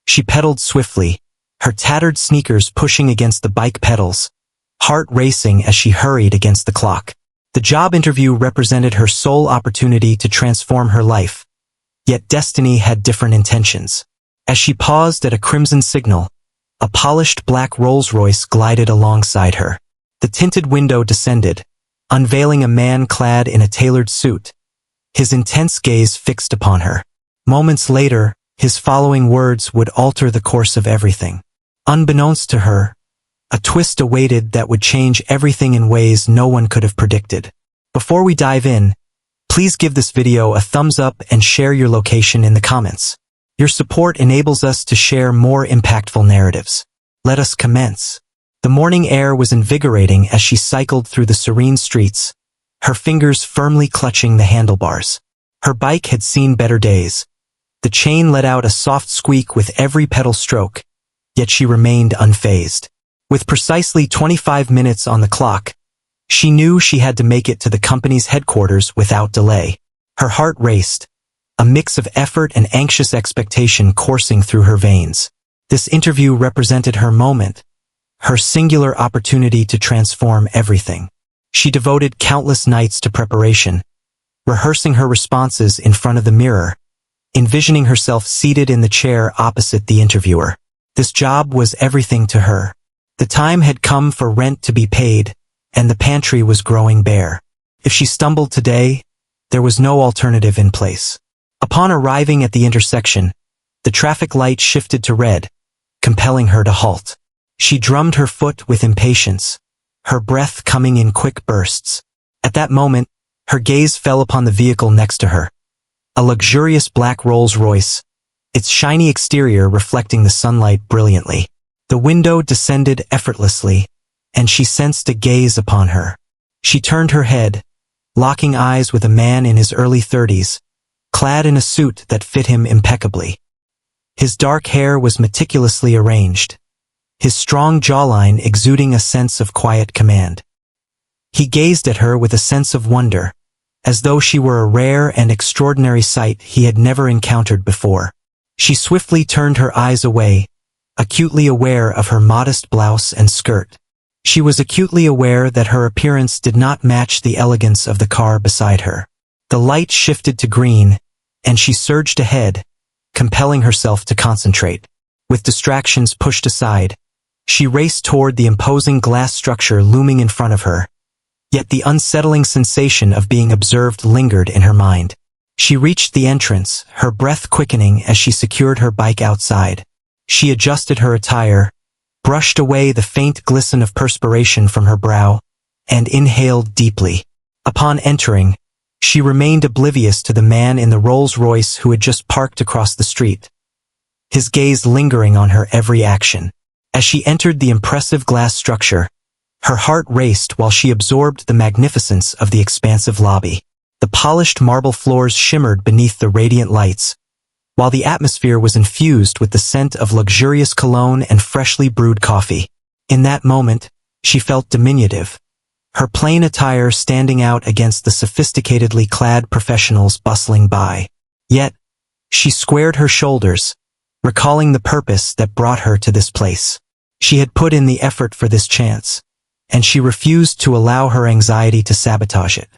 She pedaled swiftly, her tattered sneakers pushing against the bike pedals, heart racing as she hurried against the clock. The job interview represented her sole opportunity to transform her life, yet destiny had different intentions. As she paused at a crimson signal, a polished black Rolls-Royce glided alongside her. The tinted window descended, unveiling a man clad in a tailored suit, his intense gaze fixed upon her. Moments later, his following words would alter the course of everything. Unbeknownst to her, a twist awaited that would change everything in ways no one could have predicted. Before we dive in, please give this video a thumbs up and share your location in the comments. Your support enables us to share more impactful narratives. Let us commence. The morning air was invigorating as she cycled through the serene streets, her fingers firmly clutching the handlebars. Her bike had seen better days. The chain let out a soft squeak with every pedal stroke, yet she remained unfazed. With precisely 25 minutes on the clock, she knew she had to make it to the company's headquarters without delay. Her heart raced, a mix of effort and anxious expectation coursing through her veins. This interview represented her moment, her singular opportunity to transform everything. She devoted countless nights to preparation, rehearsing her responses in front of the mirror, envisioning herself seated in the chair opposite the interviewer. This job was everything to her. The time had come for rent to be paid, and the pantry was growing bare. If she stumbled today, there was no alternative in place. Upon arriving at the intersection, the traffic light shifted to red, compelling her to halt. She drummed her foot with impatience, her breath coming in quick bursts. At that moment, her gaze fell upon the vehicle next to her, a luxurious black Rolls-Royce, its shiny exterior reflecting the sunlight brilliantly. The window descended effortlessly, and she sensed a gaze upon her. She turned her head, locking eyes with a man in his early 30s, clad in a suit that fit him impeccably. His dark hair was meticulously arranged, his strong jawline exuding a sense of quiet command. He gazed at her with a sense of wonder, as though she were a rare and extraordinary sight he had never encountered before. She swiftly turned her eyes away, acutely aware of her modest blouse and skirt. She was acutely aware that her appearance did not match the elegance of the car beside her. The light shifted to green, and she surged ahead, compelling herself to concentrate. With distractions pushed aside, she raced toward the imposing glass structure looming in front of her, yet the unsettling sensation of being observed lingered in her mind. She reached the entrance, her breath quickening as she secured her bike outside. She adjusted her attire, brushed away the faint glisten of perspiration from her brow, and inhaled deeply. Upon entering, she remained oblivious to the man in the Rolls-Royce who had just parked across the street, his gaze lingering on her every action. As she entered the impressive glass structure, her heart raced while she absorbed the magnificence of the expansive lobby. The polished marble floors shimmered beneath the radiant lights, while the atmosphere was infused with the scent of luxurious cologne and freshly brewed coffee. In that moment, she felt diminutive, her plain attire standing out against the sophisticatedly clad professionals bustling by. Yet, she squared her shoulders, recalling the purpose that brought her to this place. She had put in the effort for this chance, and she refused to allow her anxiety to sabotage it.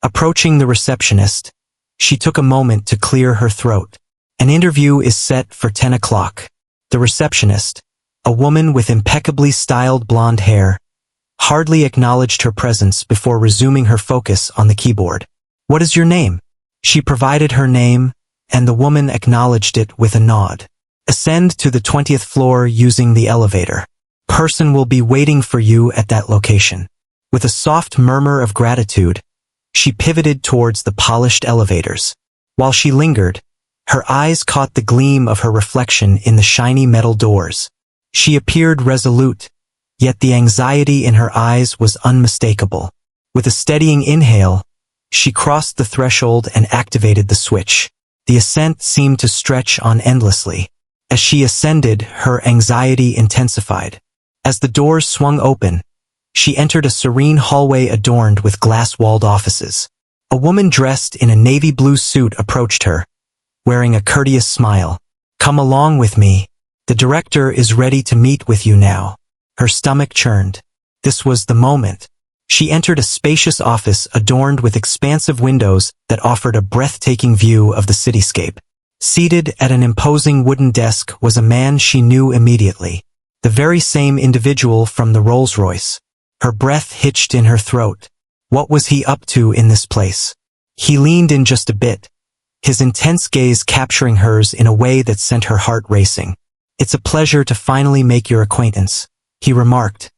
Approaching the receptionist, she took a moment to clear her throat. An interview is set for 10 o'clock. The receptionist, a woman with impeccably styled blonde hair, hardly acknowledged her presence before resuming her focus on the keyboard. "What is your name?" She provided her name, and the woman acknowledged it with a nod. "Ascend to the 20th floor using the elevator. Person will be waiting for you at that location." With a soft murmur of gratitude, she pivoted towards the polished elevators. While she lingered, her eyes caught the gleam of her reflection in the shiny metal doors. She appeared resolute, yet the anxiety in her eyes was unmistakable. With a steadying inhale, she crossed the threshold and activated the switch. The ascent seemed to stretch on endlessly. As she ascended, her anxiety intensified. As the doors swung open, she entered a serene hallway adorned with glass-walled offices. A woman dressed in a navy blue suit approached her, wearing a courteous smile. "Come along with me," The director is ready to meet with you now. Her stomach churned. This was the moment. She entered a spacious office adorned with expansive windows that offered a breathtaking view of the cityscape. Seated at an imposing wooden desk was a man she knew immediately. The very same individual from the Rolls-Royce. Her breath hitched in her throat. What was he up to in this place? He leaned in just a bit, his intense gaze capturing hers in a way that sent her heart racing. "It's a pleasure to finally make your acquaintance," he remarked,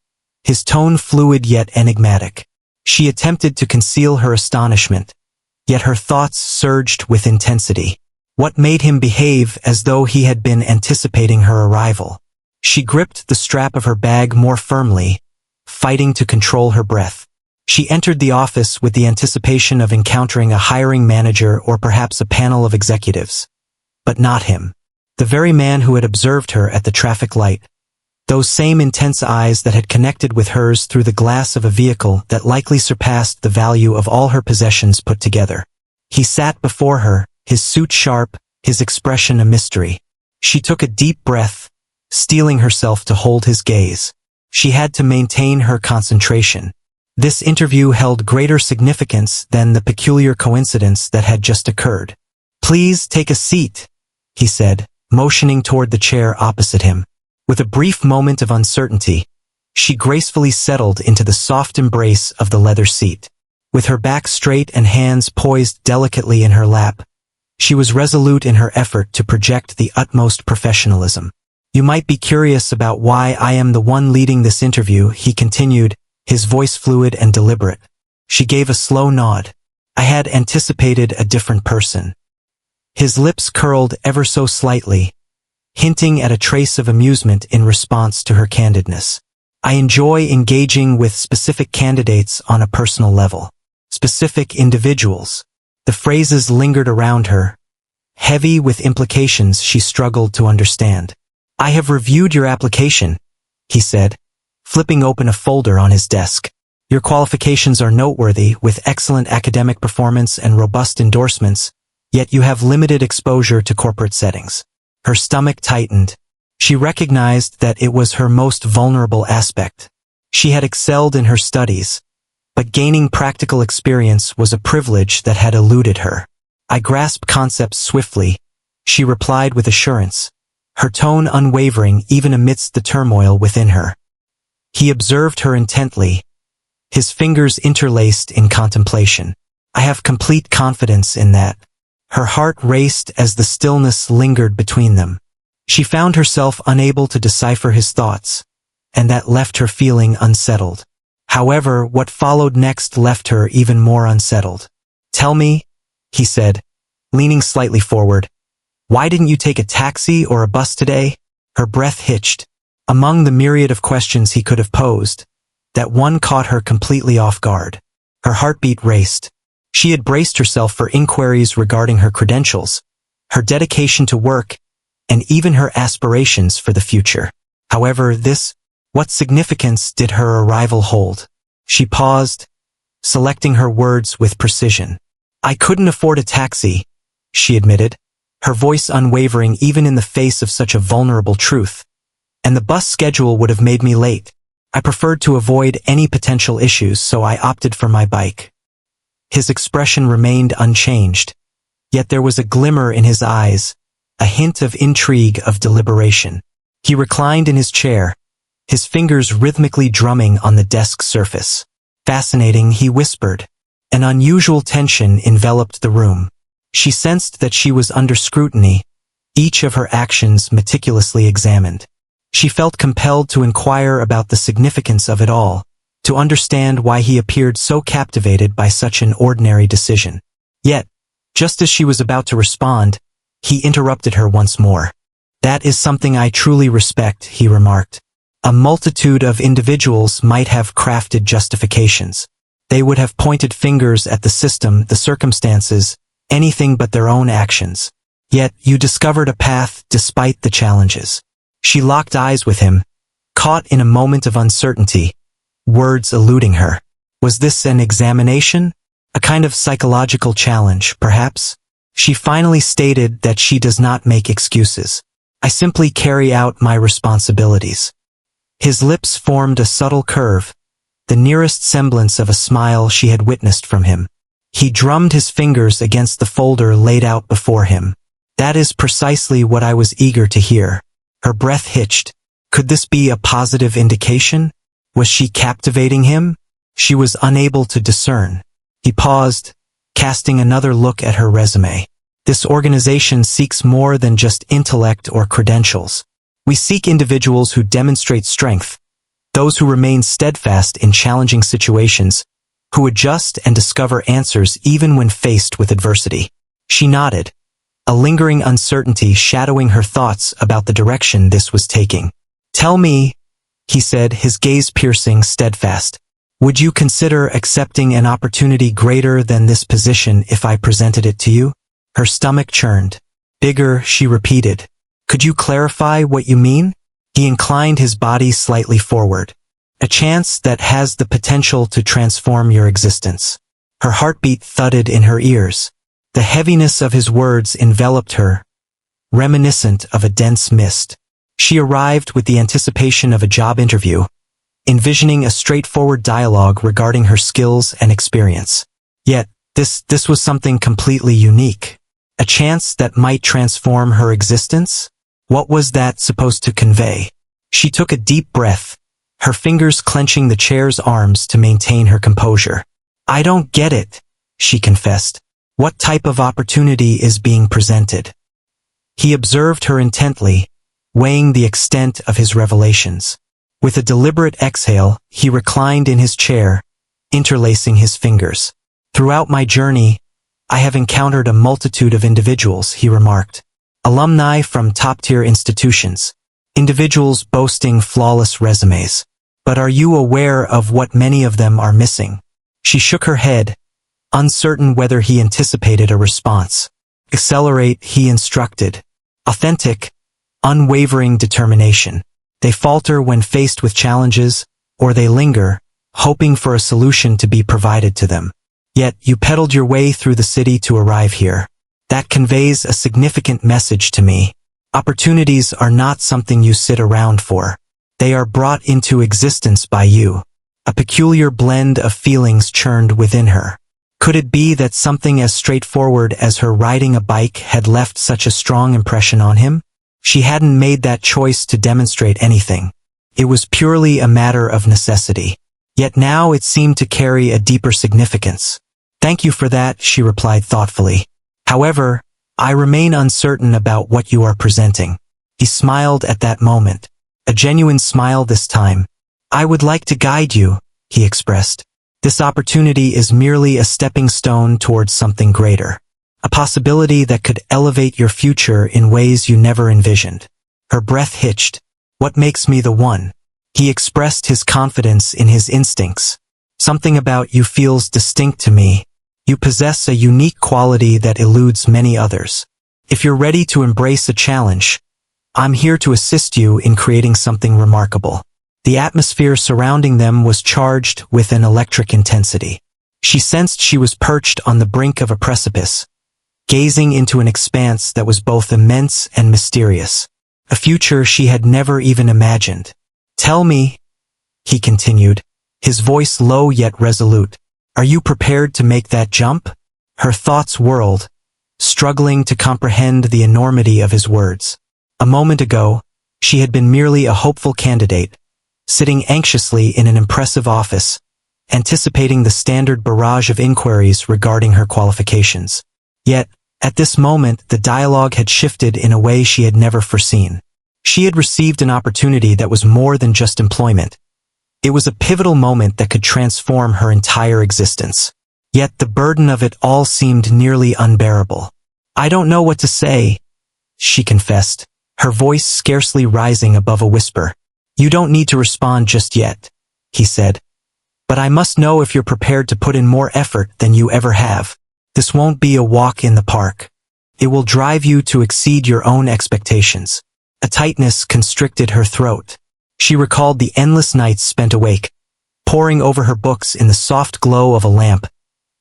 his tone fluid yet enigmatic. She attempted to conceal her astonishment, yet her thoughts surged with intensity. What made him behave as though he had been anticipating her arrival? She gripped the strap of her bag more firmly, fighting to control her breath. She entered the office with the anticipation of encountering a hiring manager or perhaps a panel of executives. But not him. The very man who had observed her at the traffic light. Those same intense eyes that had connected with hers through the glass of a vehicle that likely surpassed the value of all her possessions put together. He sat before her, his suit sharp, his expression a mystery. She took a deep breath, steeling herself to hold his gaze. She had to maintain her concentration. This interview held greater significance than the peculiar coincidence that had just occurred. "Please take a seat," he said, motioning toward the chair opposite him. With a brief moment of uncertainty, she gracefully settled into the soft embrace of the leather seat. With her back straight and hands poised delicately in her lap, she was resolute in her effort to project the utmost professionalism. "You might be curious about why I am the one leading this interview," he continued, his voice fluid and deliberate. She gave a slow nod. "I had anticipated a different person." His lips curled ever so slightly, hinting at a trace of amusement in response to her candidness. "I enjoy engaging with specific candidates on a personal level. Specific individuals." The phrases lingered around her, heavy with implications she struggled to understand. "I have reviewed your application," he said, flipping open a folder on his desk. "Your qualifications are noteworthy, with excellent academic performance and robust endorsements, yet you have limited exposure to corporate settings." Her stomach tightened. She recognized that it was her most vulnerable aspect. She had excelled in her studies, but gaining practical experience was a privilege that had eluded her. "I grasp concepts swiftly," she replied with assurance, her tone unwavering even amidst the turmoil within her. He observed her intently, his fingers interlaced in contemplation. "I have complete confidence in that." Her heart raced as the stillness lingered between them. She found herself unable to decipher his thoughts, and that left her feeling unsettled. However, what followed next left her even more unsettled. "Tell me," he said, leaning slightly forward, "why didn't you take a taxi or a bus today?" Her breath hitched. Among the myriad of questions he could have posed, that one caught her completely off guard. Her heartbeat raced. She had braced herself for inquiries regarding her credentials, her dedication to work, and even her aspirations for the future. However, what significance did her arrival hold? She paused, selecting her words with precision. "I couldn't afford a taxi," she admitted, her voice unwavering even in the face of such a vulnerable truth. "And the bus schedule would have made me late. I preferred to avoid any potential issues, so I opted for my bike." His expression remained unchanged, yet there was a glimmer in his eyes, a hint of intrigue, of deliberation. He reclined in his chair, his fingers rhythmically drumming on the desk surface. "Fascinating," he whispered. An unusual tension enveloped the room. She sensed that she was under scrutiny, each of her actions meticulously examined. She felt compelled to inquire about the significance of it all, to understand why he appeared so captivated by such an ordinary decision. Yet, just as she was about to respond, he interrupted her once more. "That is something I truly respect," he remarked. "A multitude of individuals might have crafted justifications. They would have pointed fingers at the system, the circumstances, anything but their own actions. Yet you discovered a path despite the challenges." She locked eyes with him, caught in a moment of uncertainty, words eluding her. Was this an examination? A kind of psychological challenge, perhaps? She finally stated that she does not make excuses. I simply carry out my responsibilities. His lips formed a subtle curve, the nearest semblance of a smile she had witnessed from him. He drummed his fingers against the folder laid out before him. That is precisely what I was eager to hear. Her breath hitched. Could this be a positive indication? Was she captivating him? She was unable to discern. He paused, casting another look at her resume. This organization seeks more than just intellect or credentials. We seek individuals who demonstrate strength, those who remain steadfast in challenging situations, who adjust and discover answers even when faced with adversity. She nodded, a lingering uncertainty shadowing her thoughts about the direction this was taking. Tell me, he said, his gaze piercing, steadfast. Would you consider accepting an opportunity greater than this position if I presented it to you? Her stomach churned. Bigger, she repeated. Could you clarify what you mean? He inclined his body slightly forward. A chance that has the potential to transform your existence. Her heartbeat thudded in her ears. The heaviness of his words enveloped her, reminiscent of a dense mist. She arrived with the anticipation of a job interview, envisioning a straightforward dialogue regarding her skills and experience. Yet, this was something completely unique. A chance that might transform her existence? What was that supposed to convey? She took a deep breath, her fingers clenching the chair's arms to maintain her composure. I don't get it, she confessed. What type of opportunity is being presented? He observed her intently, weighing the extent of his revelations. With a deliberate exhale, he reclined in his chair, interlacing his fingers. Throughout my journey, I have encountered a multitude of individuals, he remarked. Alumni from top-tier institutions. Individuals boasting flawless resumes. But are you aware of what many of them are missing? She shook her head, uncertain whether he anticipated a response. Accelerate, he instructed. Authentic, unwavering determination. They falter when faced with challenges, or they linger, hoping for a solution to be provided to them. Yet you pedaled your way through the city to arrive here. That conveys a significant message to me. Opportunities are not something you sit around for. They are brought into existence by you. A peculiar blend of feelings churned within her. Could it be that something as straightforward as her riding a bike had left such a strong impression on him? She hadn't made that choice to demonstrate anything. It was purely a matter of necessity. Yet now it seemed to carry a deeper significance. Thank you for that, she replied thoughtfully. However, I remain uncertain about what you are presenting. He smiled at that moment. A genuine smile this time. I would like to guide you, he expressed. This opportunity is merely a stepping stone towards something greater. A possibility that could elevate your future in ways you never envisioned. Her breath hitched. What makes me the one? He expressed his confidence in his instincts. Something about you feels distinct to me. You possess a unique quality that eludes many others. If you're ready to embrace a challenge, I'm here to assist you in creating something remarkable. The atmosphere surrounding them was charged with an electric intensity. She sensed she was perched on the brink of a precipice, gazing into an expanse that was both immense and mysterious. A future she had never even imagined. Tell me, he continued, his voice low yet resolute. Are you prepared to make that jump? Her thoughts whirled, struggling to comprehend the enormity of his words. A moment ago, she had been merely a hopeful candidate, sitting anxiously in an impressive office, anticipating the standard barrage of inquiries regarding her qualifications. Yet, at this moment, the dialogue had shifted in a way she had never foreseen. She had received an opportunity that was more than just employment. It was a pivotal moment that could transform her entire existence. Yet the burden of it all seemed nearly unbearable. I don't know what to say, she confessed, her voice scarcely rising above a whisper. You don't need to respond just yet, he said. But I must know if you're prepared to put in more effort than you ever have. This won't be a walk in the park. It will drive you to exceed your own expectations. A tightness constricted her throat. She recalled the endless nights spent awake, poring over her books in the soft glow of a lamp,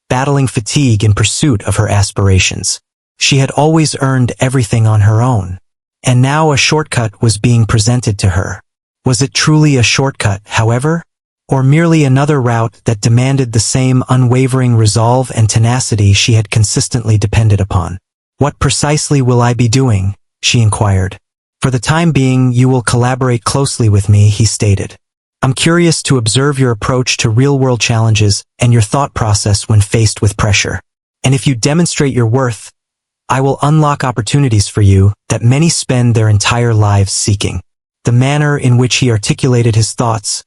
battling fatigue in pursuit of her aspirations. She had always earned everything on her own. And now a shortcut was being presented to her. Was it truly a shortcut, however? Or merely another route that demanded the same unwavering resolve and tenacity she had consistently depended upon? "What precisely will I be doing?" she inquired. "For the time being, you will collaborate closely with me," he stated. "I'm curious to observe your approach to real-world challenges and your thought process when faced with pressure. And if you demonstrate your worth, I will unlock opportunities for you that many spend their entire lives seeking." The manner in which he articulated his thoughts,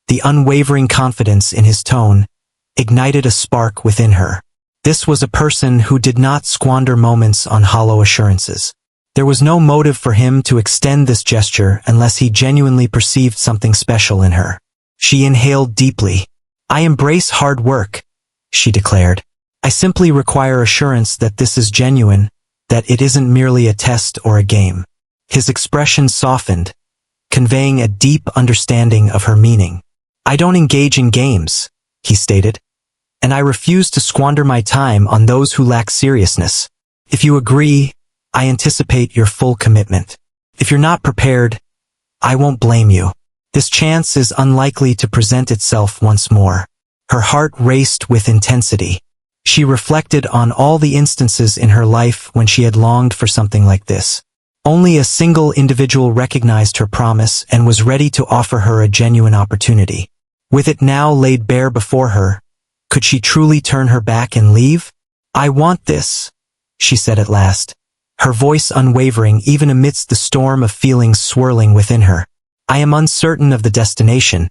the unwavering confidence in his tone, ignited a spark within her. This was a person who did not squander moments on hollow assurances. There was no motive for him to extend this gesture unless he genuinely perceived something special in her. She inhaled deeply. "I embrace hard work," she declared. "I simply require assurance that this is genuine, that it isn't merely a test or a game." His expression softened, conveying a deep understanding of her meaning. "I don't engage in games," he stated, "and I refuse to squander my time on those who lack seriousness. If you agree, I anticipate your full commitment. If you're not prepared, I won't blame you. This chance is unlikely to present itself once more." Her heart raced with intensity. She reflected on all the instances in her life when she had longed for something like this. Only a single individual recognized her promise and was ready to offer her a genuine opportunity. With it now laid bare before her, could she truly turn her back and leave? "I want this," she said at last, her voice unwavering even amidst the storm of feelings swirling within her. "I am uncertain of the destination,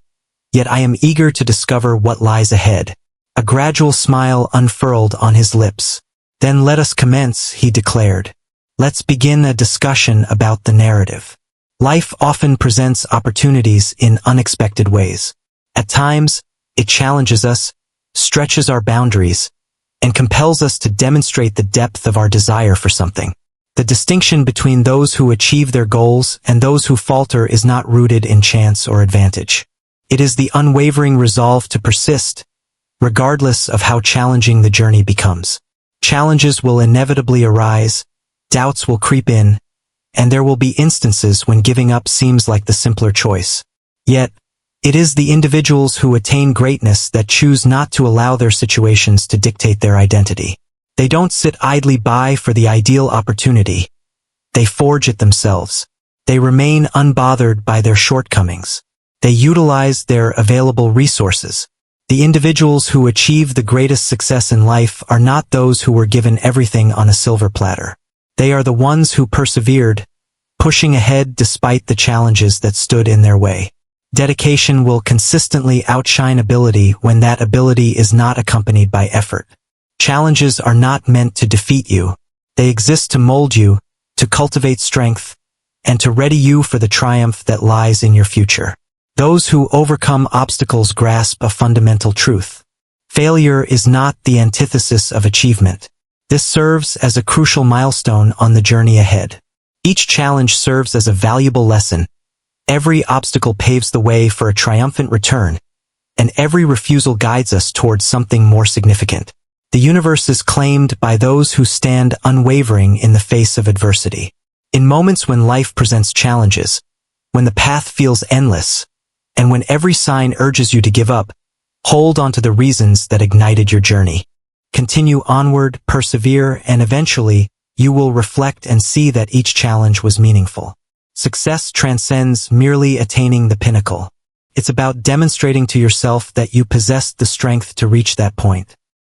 yet I am eager to discover what lies ahead." A gradual smile unfurled on his lips. "Then let us commence," he declared. "Let's begin a discussion about the narrative." Life often presents opportunities in unexpected ways. At times, it challenges us, stretches our boundaries, and compels us to demonstrate the depth of our desire for something. The distinction between those who achieve their goals and those who falter is not rooted in chance or advantage. It is the unwavering resolve to persist, regardless of how challenging the journey becomes. Challenges will inevitably arise, doubts will creep in, and there will be instances when giving up seems like the simpler choice. Yet, it is the individuals who attain greatness that choose not to allow their situations to dictate their identity. They don't sit idly by for the ideal opportunity. They forge it themselves. They remain unbothered by their shortcomings. They utilize their available resources. The individuals who achieve the greatest success in life are not those who were given everything on a silver platter. They are the ones who persevered, pushing ahead despite the challenges that stood in their way. Dedication will consistently outshine ability when that ability is not accompanied by effort. Challenges are not meant to defeat you. They exist to mold you, to cultivate strength, and to ready you for the triumph that lies in your future. Those who overcome obstacles grasp a fundamental truth. Failure is not the antithesis of achievement. This serves as a crucial milestone on the journey ahead. Each challenge serves as a valuable lesson. Every obstacle paves the way for a triumphant return, and every refusal guides us towards something more significant. The universe is claimed by those who stand unwavering in the face of adversity. In moments when life presents challenges, when the path feels endless, and when every sign urges you to give up, hold on to the reasons that ignited your journey. Continue onward, persevere, and eventually, you will reflect and see that each challenge was meaningful. Success transcends merely attaining the pinnacle. It's about demonstrating to yourself that you possess the strength to reach that point.